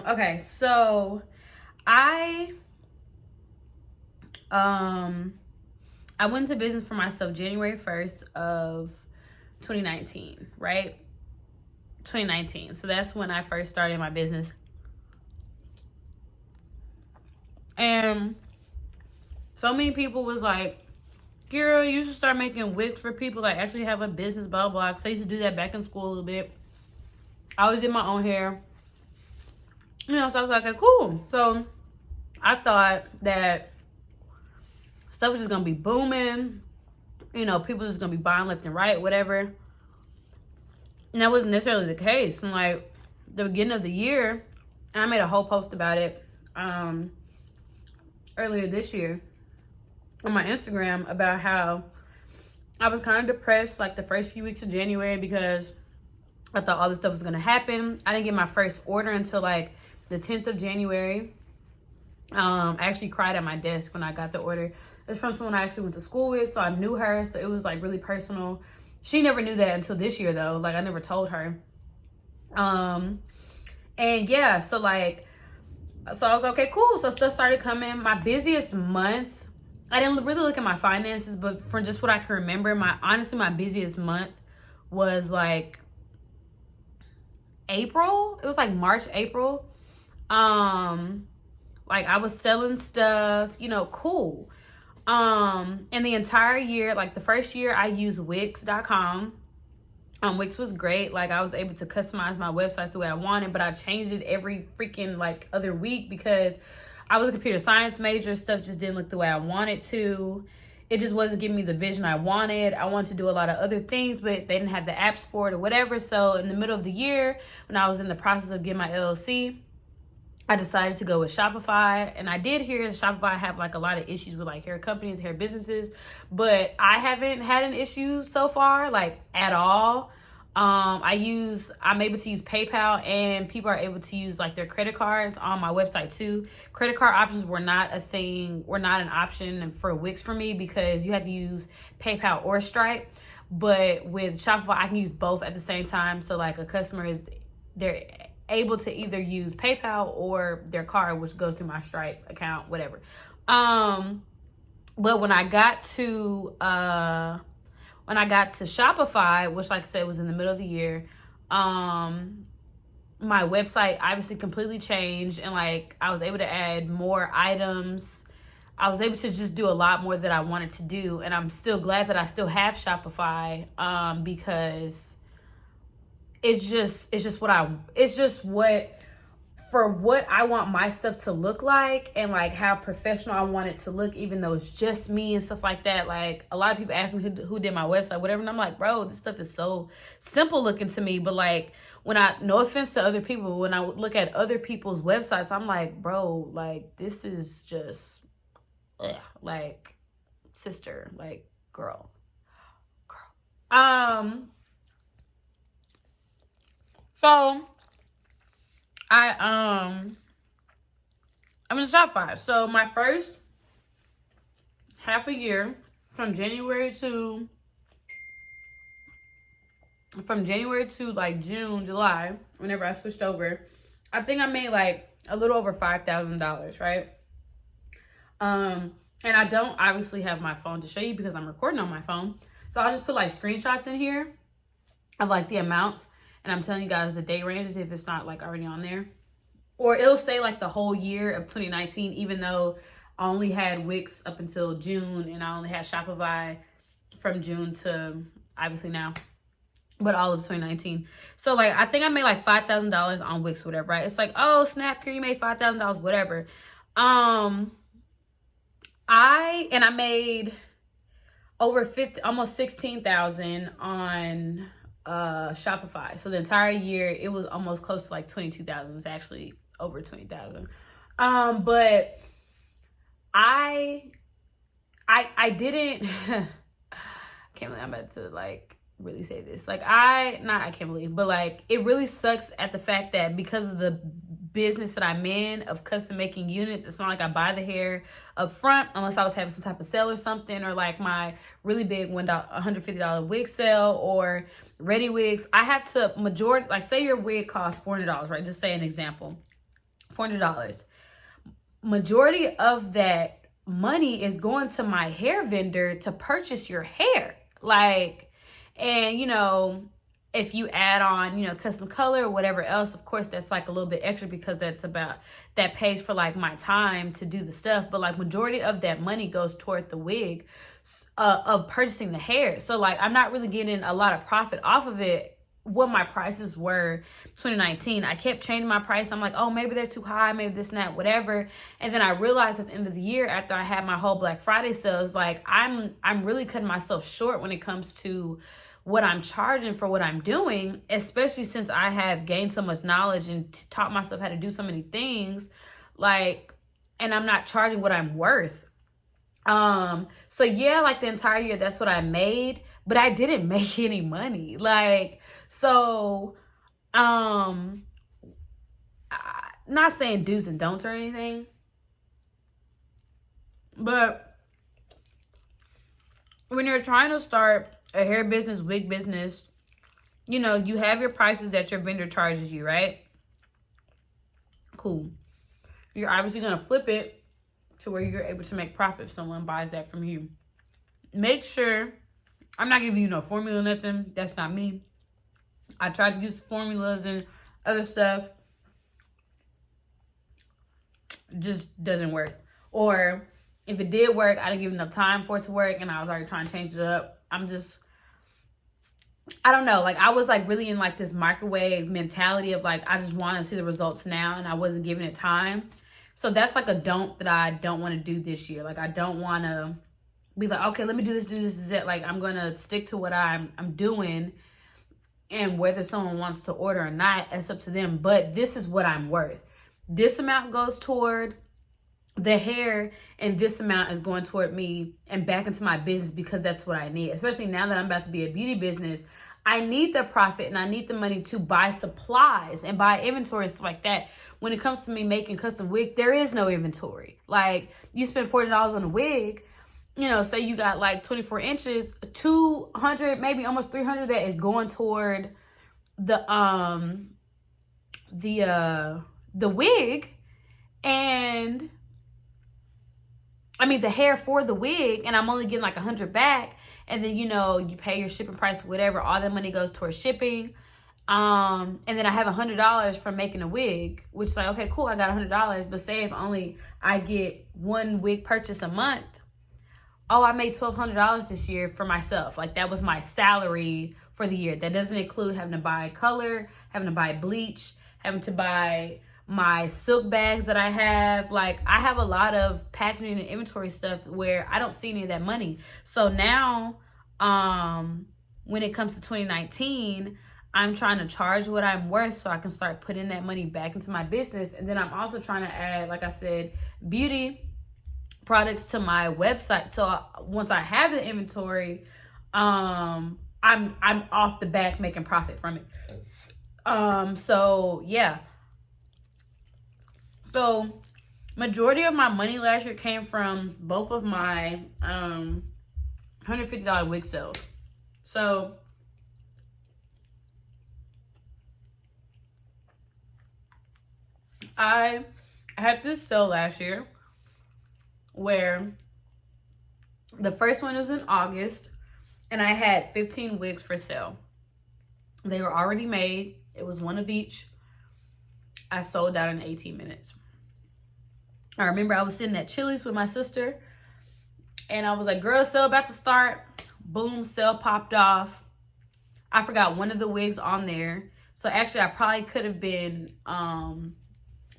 Okay, so I went into business for myself January 1st of 2019, right? 2019. So that's when I first started my business. And so many people was like, girl, you should start making wigs for people, like actually have a business, blah, blah. So I used to do that back in school a little bit. I always did my own hair. So I was like, okay, cool. So I thought that stuff was just going to be booming. People just going to be buying left and right, whatever. And that wasn't necessarily the case. And like the beginning of the year, and I made a whole post about it earlier this year on my Instagram about how I was kind of depressed like the first few weeks of January because I thought all this stuff was going to happen. I didn't get my first order until like the 10th of January. I actually cried at my desk when I got the order. It's from someone I actually went to school with, so I knew her, so it was like really personal. She never knew that until this year though. Like I never told her. And yeah, so I was okay, cool. So stuff started coming. My busiest month, I didn't really look at my finances, but from just what I can remember, my busiest month was like April. It was like March, April. Like I was selling stuff, cool. And the entire year, like the first year I used wigs.com. Wix was great. Like I was able to customize my websites the way I wanted, but I changed it every freaking like other week because I was a computer science major. Stuff just didn't look the way I wanted to. It just wasn't giving me the vision I wanted. I wanted to do a lot of other things, but they didn't have the apps for it or whatever. So in the middle of the year, when I was in the process of getting my LLC, I decided to go with Shopify. And I did hear Shopify have like a lot of issues with like hair companies, hair businesses, but I haven't had an issue so far, like at all. I'm able to use PayPal, and people are able to use like their credit cards on my website too. Credit card options were not an option for Wix for me because you had to use PayPal or Stripe. But with Shopify, I can use both at the same time. So like a customer they're able to either use PayPal or their card, which goes through my Stripe account, whatever. But when I got to Shopify, which like I said was in the middle of the year, my website obviously completely changed, and like I was able to add more items. I was able to just do a lot more that I wanted to do, and I'm still glad that I still have Shopify because it's just what I want my stuff to look like, and like how professional I want it to look, even though it's just me and stuff like that. Like a lot of people ask me who did my website, whatever, and I'm like, bro, this stuff is so simple looking to me. But like no offense to other people, when I look at other people's websites, I'm like, bro, like this is just like sister, like girl. So I'm in Shopify. So my first half a year from January to like June, July, whenever I switched over, I think I made like a little over $5,000, right? And I don't obviously have my phone to show you because I'm recording on my phone. So I'll just put like screenshots in here of like the amounts. And I'm telling you guys the date ranges if it's not like already on there. Or it'll say like the whole year of 2019, even though I only had Wix up until June, and I only had Shopify from June to obviously now, but all of 2019. So like, I think I made like $5,000 on Wix, whatever, right? It's like, oh, snap, you made $5,000, whatever. I made over almost 16,000 on Shopify. So the entire year it was almost close to like 22,000. It's actually over 20,000. But I didn't I can't believe I'm about to like really say this. Like I can't believe, but like it really sucks at the fact that because of the business that I'm in of custom making units, it's not like I buy the hair up front unless I was having some type of sale or something, or like my really big $150 wig sale or ready wigs. I have to like say your wig costs $400, right? Just say an example. $400. Majority of that money is going to my hair vendor to purchase your hair. Like, and you know, if you add on, you know, custom color or whatever else, of course, that's like a little bit extra because that pays for like my time to do the stuff. But like majority of that money goes toward the wig of purchasing the hair. So like, I'm not really getting a lot of profit off of it. What my prices were 2019, I kept changing my price. I'm like, oh, maybe they're too high, maybe this and that, whatever. And then I realized at the end of the year, after I had my whole Black Friday sales, like I'm really cutting myself short when it comes to what I'm charging for what I'm doing, especially since I have gained so much knowledge and taught myself how to do so many things, like, and I'm not charging what I'm worth. So yeah, like the entire year, that's what I made, but I didn't make any money. Like, so, not saying do's and don'ts or anything, but when you're trying to start a hair business, wig business, you know, you have your prices that your vendor charges you, right? Cool. You're obviously going to flip it to where you're able to make profit if someone buys that from you. Make sure, I'm not giving you no formula or nothing. That's not me. I tried to use formulas and other stuff. Just doesn't work. Or if it did work, I didn't give enough time for it to work and I was already trying to change it up. I don't know. Like I was like really in like this microwave mentality of like, I just want to see the results now and I wasn't giving it time. So that's like a don't that I don't want to do this year. Like I don't want to be like, okay, let me do this, that. Like I'm going to stick to what I'm doing, and whether someone wants to order or not, it's up to them. But this is what I'm worth. This amount goes toward the hair and this amount is going toward me and back into my business because that's what I need. Especially now that I'm about to be a beauty business, I need the profit and I need the money to buy supplies and buy inventory and stuff like that. When it comes to me making custom wig, there is no inventory. Like you spend $40 on a wig, you know, say you got like 24 inches, 200, maybe almost 300 that is going toward the wig, and I mean the hair for the wig, and I'm only getting like 100 back, and then you know you pay your shipping price, whatever, all that money goes towards shipping, and then I have $100 from making a wig, which is like, okay, cool, I got $100, but say if only I get one wig purchase a month, oh, I made $1,200 this year for myself. Like that was my salary for the year. That doesn't include having to buy color, having to buy bleach, having to buy my silk bags that I have. Like I have a lot of packaging and inventory stuff where I don't see any of that money. So now, when it comes to 2019, I'm trying to charge what I'm worth so I can start putting that money back into my business. And then I'm also trying to add, like I said, beauty products to my website. So once I have the inventory, I'm off the back making profit from it. So yeah. So majority of my money last year came from both of my $150 wig sales. So I had this sale last year where the first one was in August and I had 15 wigs for sale. They were already made. It was one of each. I sold out in 18 minutes. I remember I was sitting at Chili's with my sister and I was like, girl, sale about to start. Boom, sale popped off. I forgot one of the wigs on there. So actually I probably could have been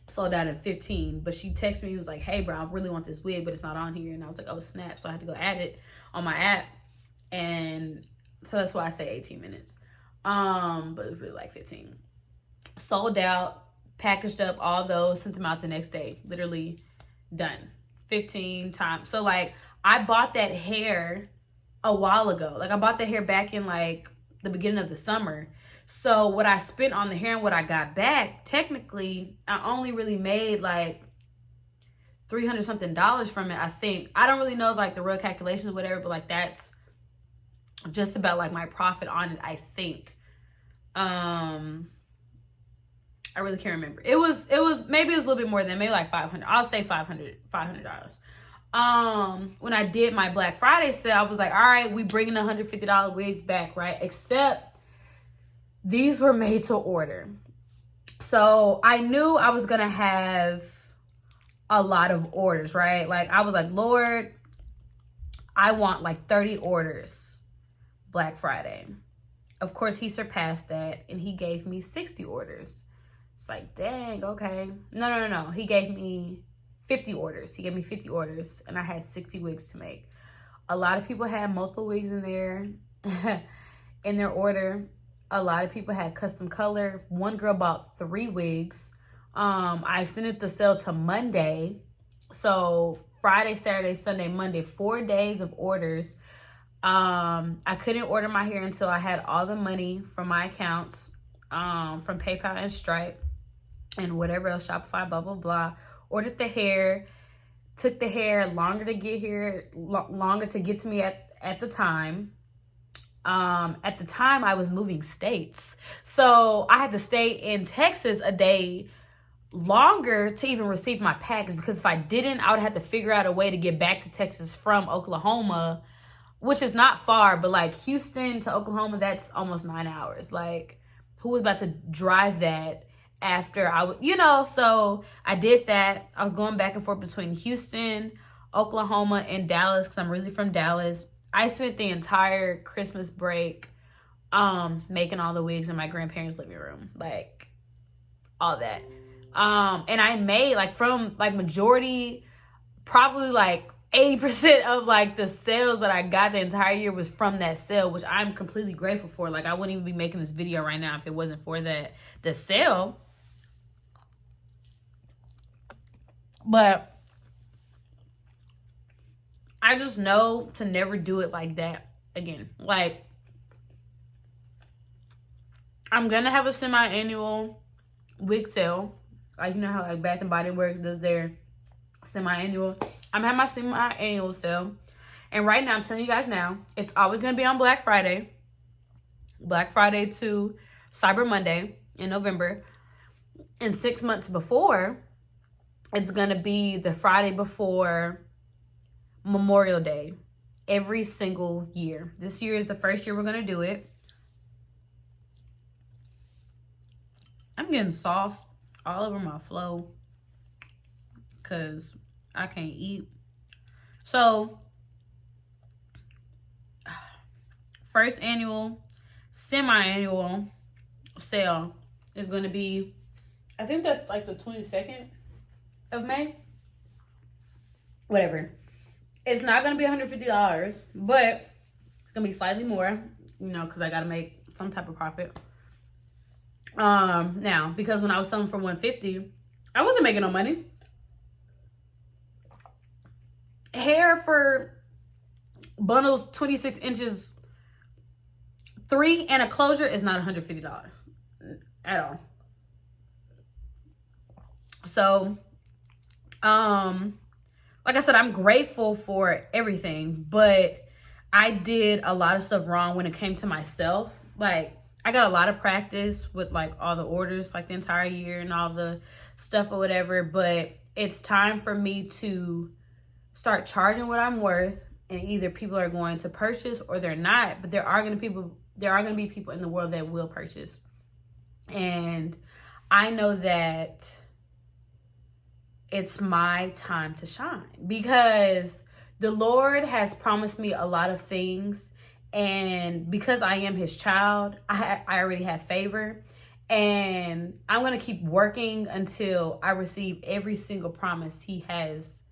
sold out in 15, but she texted me, was like, hey bro, I really want this wig, but it's not on here. And I was like, oh snap. So I had to go add it on my app. And so that's why I say 18 minutes. But it was really like 15. Sold out, packaged up all those, sent them out the next day. Literally done. 15 times. So like I bought that hair a while ago. Like I bought the hair back in like the beginning of the summer. So what I spent on the hair and what I got back, technically, I only really made like $300 something from it, I think. I don't really know like the real calculations or whatever, but like that's just about like my profit on it, I think. I I really can't remember. It was maybe it was a little bit more than, maybe like $500. I'll say $500. When I did my Black Friday sale, I was like, all right, we bringing the $150 wigs back, right? Except these were made to order. So I knew I was gonna have a lot of orders, right? Like, I was like, Lord, I want like 30 orders Black Friday. Of course, he surpassed that and he gave me 60 orders. It's like, dang, okay. No. He gave me 50 orders. He gave me 50 orders and I had 60 wigs to make. A lot of people had multiple wigs in their order. A lot of people had custom color. One girl bought 3 wigs. I extended the sale to Monday. So Friday, Saturday, Sunday, Monday, 4 days of orders. I couldn't order my hair until I had all the money from my accounts, from PayPal and Stripe and whatever else, Shopify, blah, blah, blah. Ordered the hair, took the hair longer to get here, longer to get to me at the time. At the time, I was moving states. So I had to stay in Texas a day longer to even receive my package, because if I didn't, I would have to figure out a way to get back to Texas from Oklahoma, which is not far, but like Houston to Oklahoma, that's almost 9 hours. Like, who was about to drive that after I would, so I did that. I was going back and forth between Houston, Oklahoma, and Dallas, because I'm originally from Dallas. I spent the entire Christmas break making all the wigs in my grandparents' living room, like all that. And I made like from like majority, probably like 80% of like the sales that I got the entire year was from that sale, which I'm completely grateful for. Like, I wouldn't even be making this video right now if it wasn't for the sale. But I just know to never do it like that again. Like, I'm gonna have a semi-annual wig sale. Like, you know how like Bath and Body Works does their semi-annual. I'm having my semi-annual sale. And right now, I'm telling you guys now, it's always going to be on Black Friday. Black Friday to Cyber Monday in November. And 6 months before, it's going to be the Friday before Memorial Day. Every single year. This year is the first year we're going to do it. I'm getting sauce all over my flow, because I can't eat. So, first annual, semi-annual sale is going to be, I think that's like the 22nd of May. Whatever. It's not going to be $150, but it's going to be slightly more, because I got to make some type of profit. Now, because when I was selling for $150, I wasn't making no money. Hair for bundles 26 inches, 3 and a closure is not $150 at all. So, like I said, I'm grateful for everything, but I did a lot of stuff wrong when it came to myself. Like, I got a lot of practice with like all the orders, like the entire year and all the stuff or whatever, but it's time for me to start charging what I'm worth, and either people are going to purchase or they're not. But there are going to be people in the world that will purchase. And I know that it's my time to shine, because the Lord has promised me a lot of things. And because I am his child, I already have favor. And I'm going to keep working until I receive every single promise he has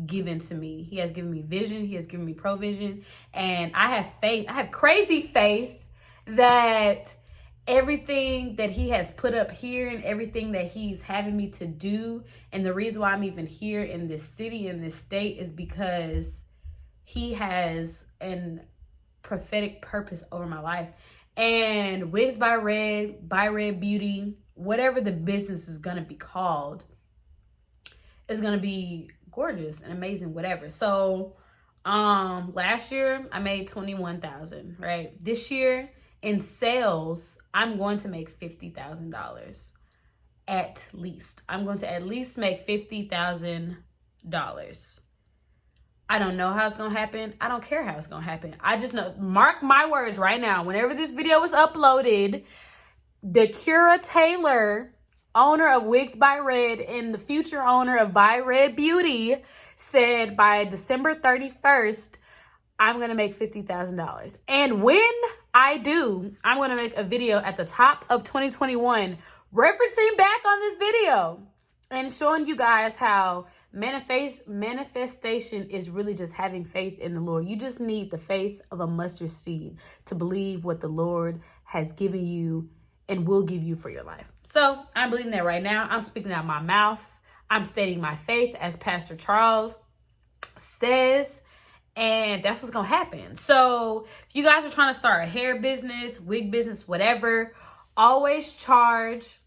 given to me. He has given me vision. He has given me provision. And I have faith. I have crazy faith that everything that he has put up here and everything that he's having me to do, and the reason why I'm even here in this city, in this state, is because he has an prophetic purpose over my life. And Wigs by byREDD Beauty, whatever the business is going to be called, is going to be gorgeous and amazing, whatever. So, last year I made $21,000, right? This year in sales, I'm going to make $50,000. at least. I'm going to at least make $50,000. I don't know how it's going to happen. I don't care how it's going to happen. I just know, mark my words right now, whenever this video is uploaded, Dakura Taylor, owner of Wigs by Red and the future owner of byREDD Beauty, said by December 31st, I'm going to make $50,000. And when I do, I'm going to make a video at the top of 2021 referencing back on this video and showing you guys how manifestation is really just having faith in the Lord. You just need the faith of a mustard seed to believe what the Lord has given you and will give you for your life. So I'm believing that right now. I'm speaking out my mouth. I'm stating my faith as Pastor Charles says, and that's what's going to happen. So if you guys are trying to start a hair business, wig business, whatever, always charge.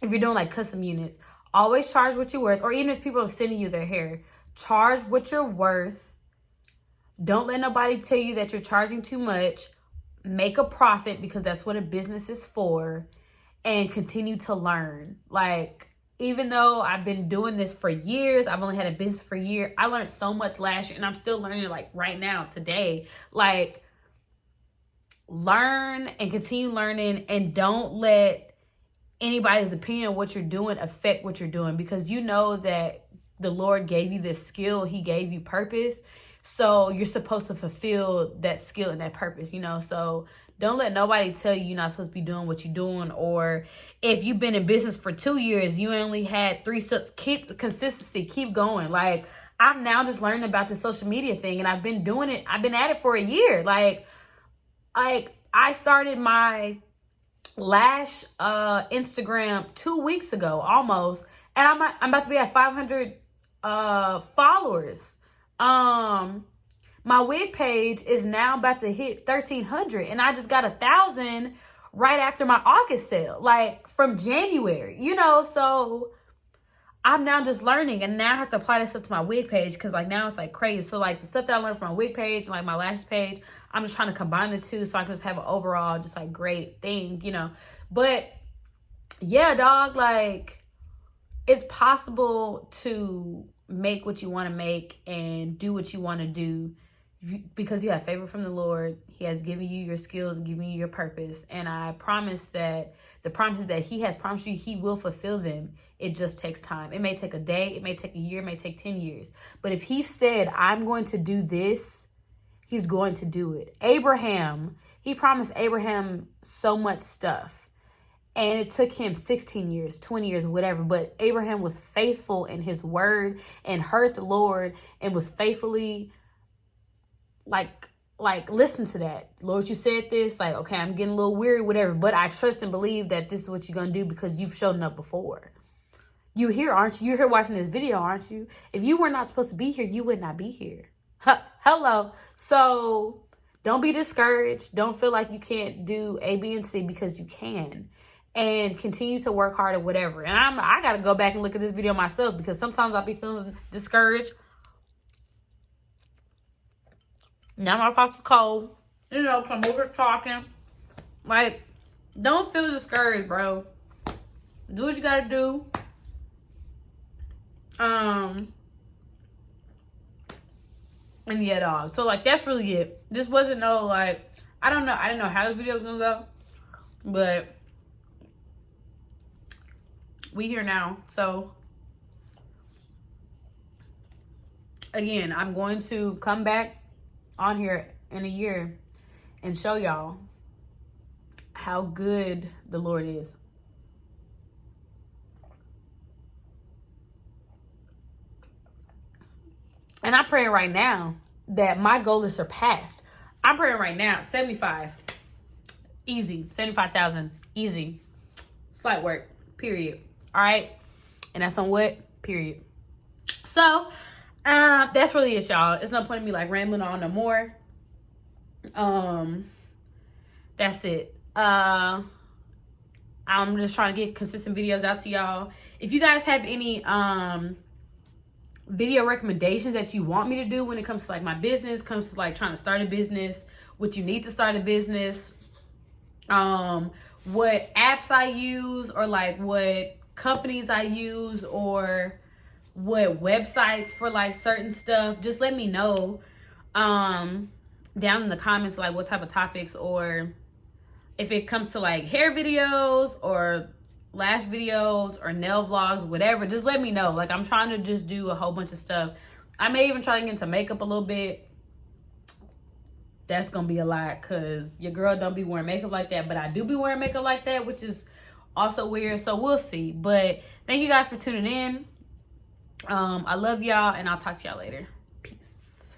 If you're doing like custom units, always charge what you're worth. Or even if people are sending you their hair, charge what you're worth. Don't let nobody tell you that you're charging too much. Make a profit, because that's what a business is for, and continue to learn. Like, even though I've been doing this for years, I've only had a business for a year, I learned so much last year, and I'm still learning like right now, today. Like, learn and continue learning, and don't let anybody's opinion of what you're doing affect what you're doing, because you know that the Lord gave you this skill. He gave you purpose. So you're supposed to fulfill that skill and that purpose, you know? So don't let nobody tell you you're not supposed to be doing what you're doing. Or if you've been in business for 2 years, you only had 3 steps. Keep consistency, keep going. Like, I'm now just learning about the social media thing, and I've been doing it. I've been at it for a year. Like I started my lash Instagram 2 weeks ago almost, and I'm about to be at 500 followers. My wig page is now about to hit 1,300, and I just got 1,000 right after my August sale, like from January, you know. So I'm now just learning, and now I have to apply this stuff to my wig page, because like now it's like crazy. So like the stuff that I learned from my wig page and like my lashes page, I'm just trying to combine the two so I can just have an overall just like great thing, you know. But yeah, dog, like, it's possible to make what you want to make and do what you want to do, because you have favor from the Lord. He has given you your skills and given you your purpose. And I promise that the promises that he has promised you, he will fulfill them. It just takes time. It may take a day, it may take a year, it may take 10 years. But if he said, I'm going to do this, he's going to do it. Abraham, he promised Abraham so much stuff. And it took him 16 years, 20 years, whatever. But Abraham was faithful in his word and heard the Lord and was faithfully like listen to that. Lord, you said this. Like, okay, I'm getting a little weary, whatever. But I trust and believe that this is what you're going to do, because you've shown up before. You here, aren't you? You're here watching this video, aren't you? If you were not supposed to be here, you would not be here. Hello. So don't be discouraged. Don't feel like you can't do A, B, and C, because you can. And continue to work hard at whatever. And I got to go back and look at this video myself, because sometimes I'll be feeling discouraged. Now my apostle cold, you know, come over talking. Like, don't feel discouraged, bro. Do what you got to do. And yeah, dog. So like, that's really it. This wasn't no like, I didn't know how this video was gonna go, but we here now. So again, I'm going to come back on here in a year and show y'all how good the Lord is. And I'm praying right now that my goal is surpassed. I'm praying right now, 75. Easy. 75,000. Easy. Slight work. Period. All right. And that's on what? Period. So, that's really it, y'all. It's no point in me like rambling on no more. That's it. I'm just trying to get consistent videos out to y'all. If you guys have any video recommendations that you want me to do when it comes to like my business, comes to like trying to start a business, what you need to start a business, what apps I use, or like what companies I use or what websites for like certain stuff, just let me know down in the comments, like what type of topics, or if it comes to like hair videos or lash videos or nail vlogs, whatever, just let me know. Like, I'm trying to just do a whole bunch of stuff. I may even try to get into makeup a little bit. That's gonna be a lot because your girl don't be wearing makeup like that, but I do be wearing makeup like that, which is also weird. So we'll see. But thank you guys for tuning in. I love y'all, and I'll talk to y'all later. Peace.